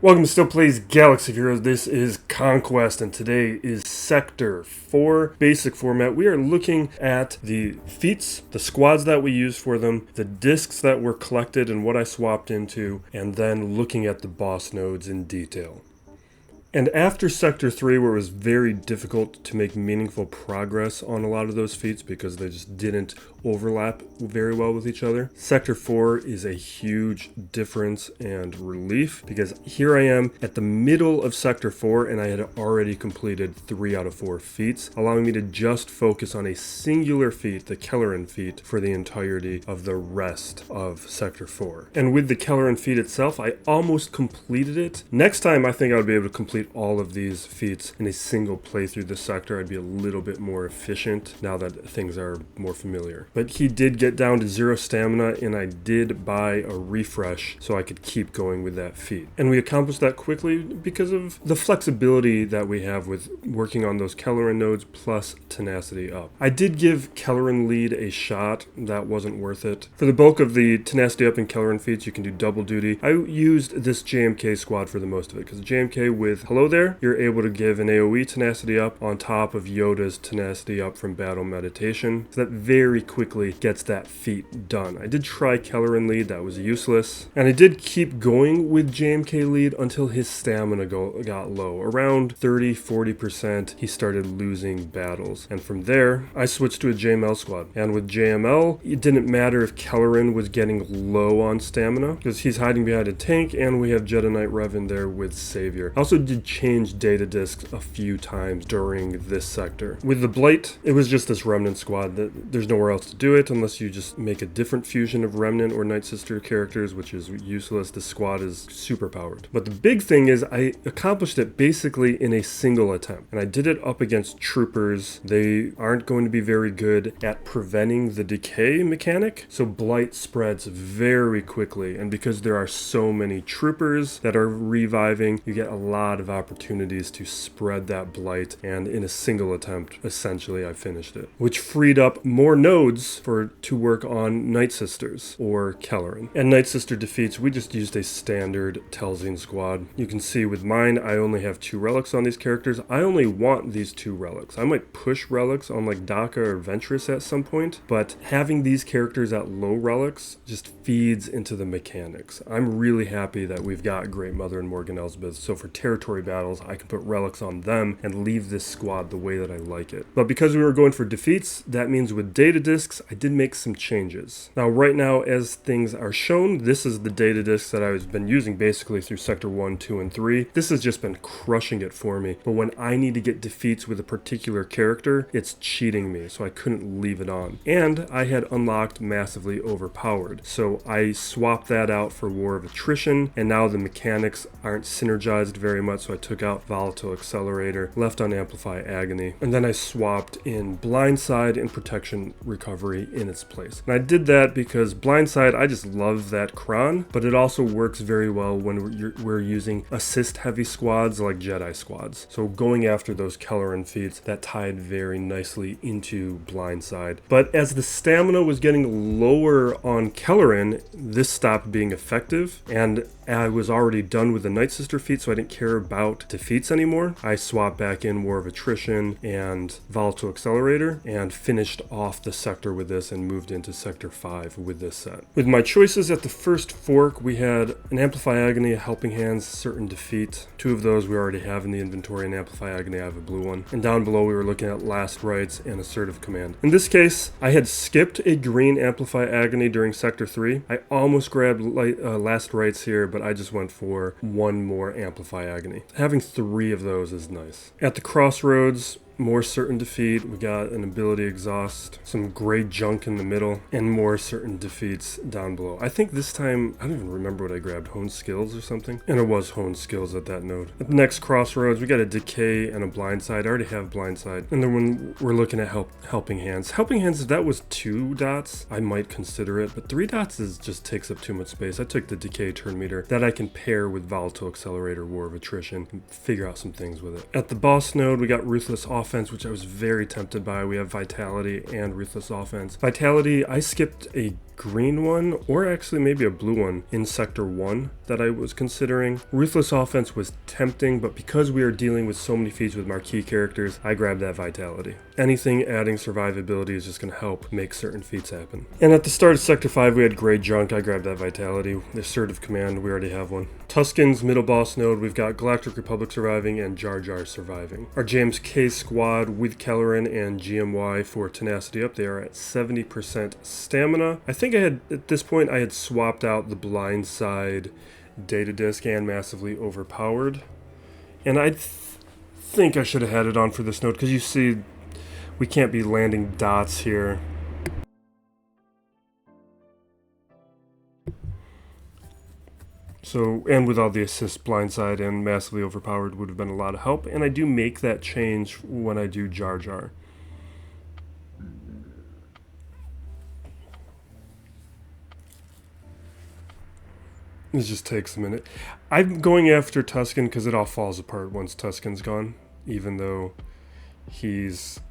Welcome to Still Plays Galaxy Heroes. This is Conquest, and today is Sector 4 basic format. We are looking at the feats, the squads that we used for them, the discs that were collected and what I swapped into, and then looking at the boss nodes in detail. And after Sector 3, where it was very difficult to make meaningful progress on a lot of those feats because they just didn't overlap very well with each other, Sector 4 is a huge difference and relief because here I am at the middle of Sector 4 and I had already completed 3 out of 4 feats, allowing me to just focus on a singular feat, the Kelleran feat, for the entirety of the rest of Sector 4. And with the Kelleran feat itself, I almost completed it. Next time I think I would be able to complete all of these feats in a single playthrough this sector. I'd be a little bit more efficient now that things are more familiar. But he did get down to 0 stamina and I did buy a refresh so I could keep going with that feat. And we accomplished that quickly because of the flexibility that we have with working on those Kelleran nodes plus Tenacity up. I did give Kelleran lead a shot. That wasn't worth it. For the bulk of the Tenacity up and Kelleran feats, you can do double duty. I used this JMK squad for the most of it because JMK with Hello There, you're able to give an AoE Tenacity up on top of Yoda's Tenacity up from Battle Meditation. So that very quickly gets that feat done. I did try Kelleran lead, that was useless. And I did keep going with JMK lead until his stamina got low. Around 30-40%, he started losing battles. And from there, I switched to a JML squad. And with JML, it didn't matter if Kelleran was getting low on stamina because he's hiding behind a tank and we have Jedi Knight Rev in there with Savior. I also did change data discs a few times during this sector. With the Blight, it was just this Remnant squad. There's nowhere else to do it unless you just make a different fusion of Remnant or Nightsister characters, which is useless. The squad is super powered. But the big thing is I accomplished it basically in a single attempt. And I did it up against troopers. They aren't going to be very good at preventing the decay mechanic. So Blight spreads very quickly. And because there are so many troopers that are reviving, you get a lot of opportunities to spread that Blight, and in a single attempt essentially I finished it, which freed up more nodes to work on Nightsisters or Kelleran. And Nightsister defeats, we just used a standard Telzine squad. You can see with mine I only have 2 relics on these characters. I only want these 2 relics. I might push relics on like Daka or Ventress at some point, but having these characters at low relics just feeds into the mechanics. I'm really happy that we've got Great Mother and Morgan Elsbeth, so for territory battles I can put relics on them and leave this squad the way that I like it. But because we were going for defeats, that means with data discs I did make some changes. Now right now as things are shown, this is the data discs that I've been using basically through Sector 1, 2, and 3. This has just been crushing it for me, but when I need to get defeats with a particular character, it's cheating me, so I couldn't leave it on. And I had unlocked Massively Overpowered, so I swapped that out for War of Attrition, and now the mechanics aren't synergized very much, so I took out Volatile Accelerator, left on Amplify Agony, and then I swapped in Blindside and Protection Recovery in its place. And I did that because Blindside, I just love that cron, but it also works very well when we're using assist-heavy squads like Jedi squads. So going after those Kelleran feats, that tied very nicely into Blindside. But as the stamina was getting lower on Kelleran, this stopped being effective, and I was already done with the Nightsister feat, so I didn't care about defeats anymore. I swapped back in War of Attrition and Volatile Accelerator and finished off the sector with this and moved into Sector 5 with this set. With my choices at the first fork, we had an Amplify Agony, a Helping Hands, Certain Defeat. 2 of those we already have in the inventory, and Amplify Agony, I have a blue one. And down below we were looking at Last Rites and Assertive Command. In this case, I had skipped a green Amplify Agony during Sector 3. I almost grabbed Last Rites here, but I just went for 1 more Amplify Agony. Having 3 of those is nice. At the crossroads, more Certain Defeat, we got an Ability Exhaust, some great junk in the middle, and more Certain Defeats down below. I think this time, I don't even remember what I grabbed, Honed Skills or something? And it was Honed Skills at that node. At the next crossroads, we got a Decay and a Blindside. I already have Blindside. And then when we're looking at Helping Hands. Helping Hands, if that was 2 dots, I might consider it, but 3 dots just takes up too much space. I took the Decay Turn Meter that I can pair with Volatile Accelerator, War of Attrition, and figure out some things with it. At the boss node, we got Ruthless Offense, which I was very tempted by. We have Vitality and Ruthless Offense. Vitality, I skipped a green one, or actually maybe a blue one in Sector 1 that I was considering. Ruthless Offense was tempting, but because we are dealing with so many feats with marquee characters, I grabbed that Vitality. Anything adding survivability is just going to help make certain feats happen. And at the start of Sector 5, we had Grey Junk. I grabbed that Vitality. The Assertive Command, we already have one. Tuscan's middle boss node, we've got Galactic Republic surviving and Jar Jar surviving. Our James K squad with Kelleran and GMY for Tenacity up, they are at 70% stamina. I think at this point I had swapped out the Blindside data disk and Massively Overpowered. And I think I should have had it on for this node, because you see we can't be landing dots here. So, and with all the assists, Blindside and Massively Overpowered would have been a lot of help, and I do make that change when I do Jar Jar. It just takes a minute. I'm going after Tuscan because it all falls apart once Tuscan's gone, even though he's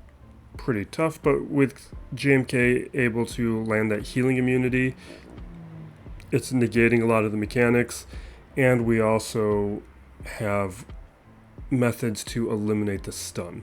pretty tough, but with JMK able to land that healing immunity, it's negating a lot of the mechanics, and we also have methods to eliminate the stun.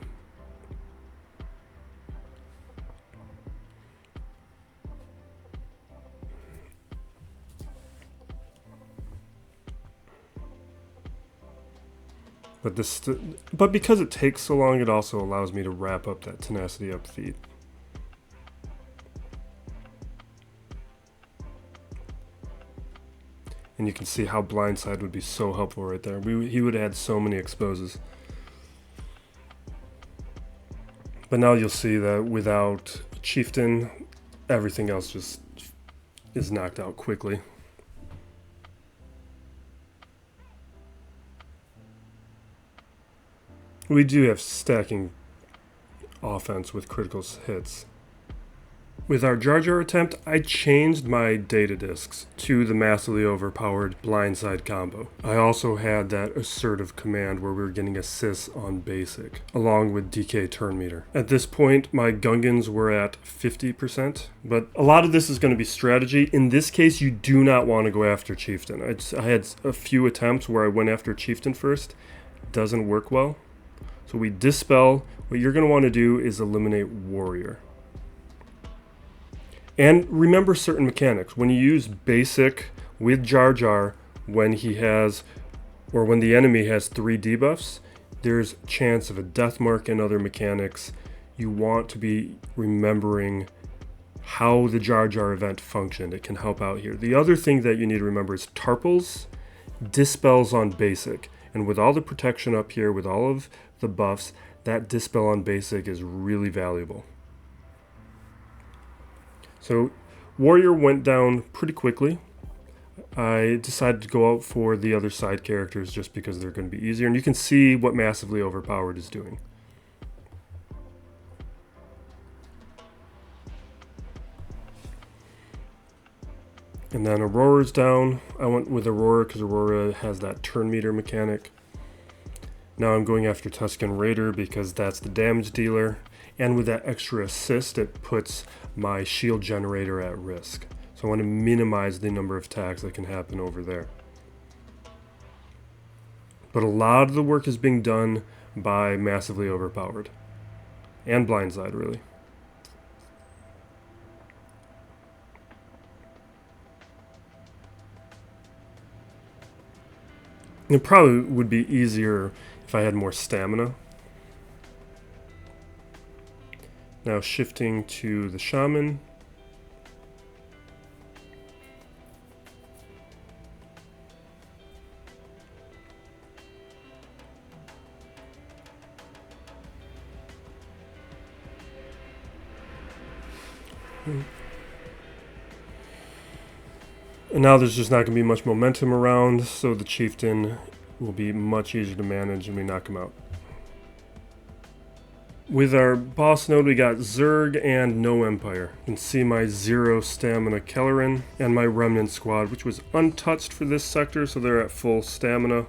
But because it takes so long, it also allows me to wrap up that Tenacity up feat. And you can see how Blindside would be so helpful right there. He would add so many exposes. But now you'll see that without Chieftain, everything else just is knocked out quickly. We do have stacking offense with critical hits. With our Jar Jar attempt, I changed my data disks to the Massively Overpowered Blindside combo. I also had that Assertive Command where we were getting assists on basic, along with DK turn meter. At this point, my Gungans were at 50%, but a lot of this is going to be strategy. In this case, you do not want to go after Chieftain. I had a few attempts where I went after Chieftain first. It doesn't work well. So we dispel. What you're going to want to do is eliminate Warrior. And remember certain mechanics. When you use basic with Jar Jar, when he has, or when the enemy has 3 debuffs, there's chance of a death mark and other mechanics. You want to be remembering how the Jar Jar event functioned. It can help out here. The other thing that you need to remember is Tarpals dispels on basic. And with all the protection up here, with all of the buffs, that dispel on basic is really valuable. So Warrior went down pretty quickly. I decided to go out for the other side characters just because they're going to be easier. And you can see what Massively Overpowered is doing. And then Aurora's down. I went with Aurora because Aurora has that turn meter mechanic. Now I'm going after Tuscan Raider because that's the damage dealer. And with that extra assist, it puts my shield generator at risk. So I want to minimize the number of attacks that can happen over there. But a lot of the work is being done by Massively Overpowered. And Blindside, really. It probably would be easier if I had more stamina. Now shifting to the Shaman. And now there's just not going to be much momentum around, so the Chieftain will be much easier to manage and we knock him out. With our boss node, we got Zerg and no Empire. You can see my 0 stamina Kelleran and my Remnant squad, which was untouched for this sector, so they're at full stamina.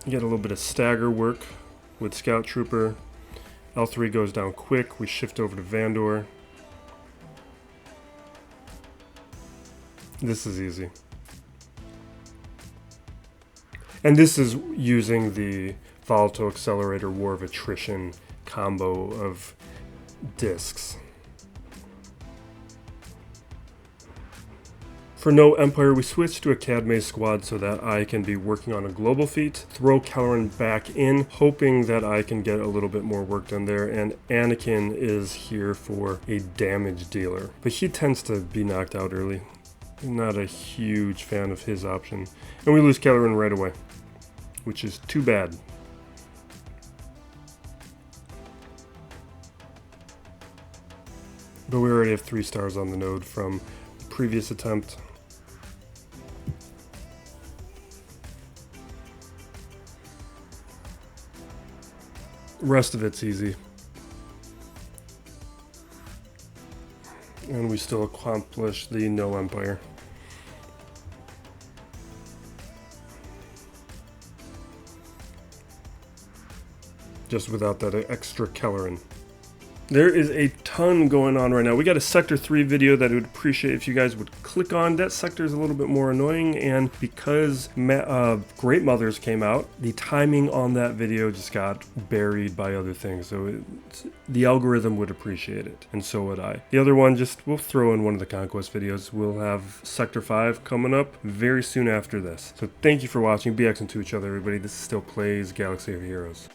You get a little bit of stagger work with Scout Trooper L3 goes down quick. We shift over to Vandor. This is easy. And this is using the Volatile Accelerator War of Attrition combo of discs. For no Empire, we switch to a Qadme squad so that I can be working on a global feat, throw Kelleran back in, hoping that I can get a little bit more work done there, and Anakin is here for a damage dealer. But he tends to be knocked out early. Not a huge fan of his option. And we lose Kelleran right away, which is too bad. But we already have 3 stars on the node from the previous attempt. The rest of it's easy. And we still accomplish the no Empire. Just without that extra Kelleran. There is a ton going on right now. We got a Sector 3 video that I would appreciate if you guys would click on. That sector is a little bit more annoying, and because Great Mothers came out, the timing on that video just got buried by other things. So the algorithm would appreciate it, and so would I. The other one, we'll throw in one of the Conquest videos. We'll have Sector 5 coming up very soon after this. So thank you for watching. Be excellent to each other, everybody. This is still Plays Galaxy of Heroes.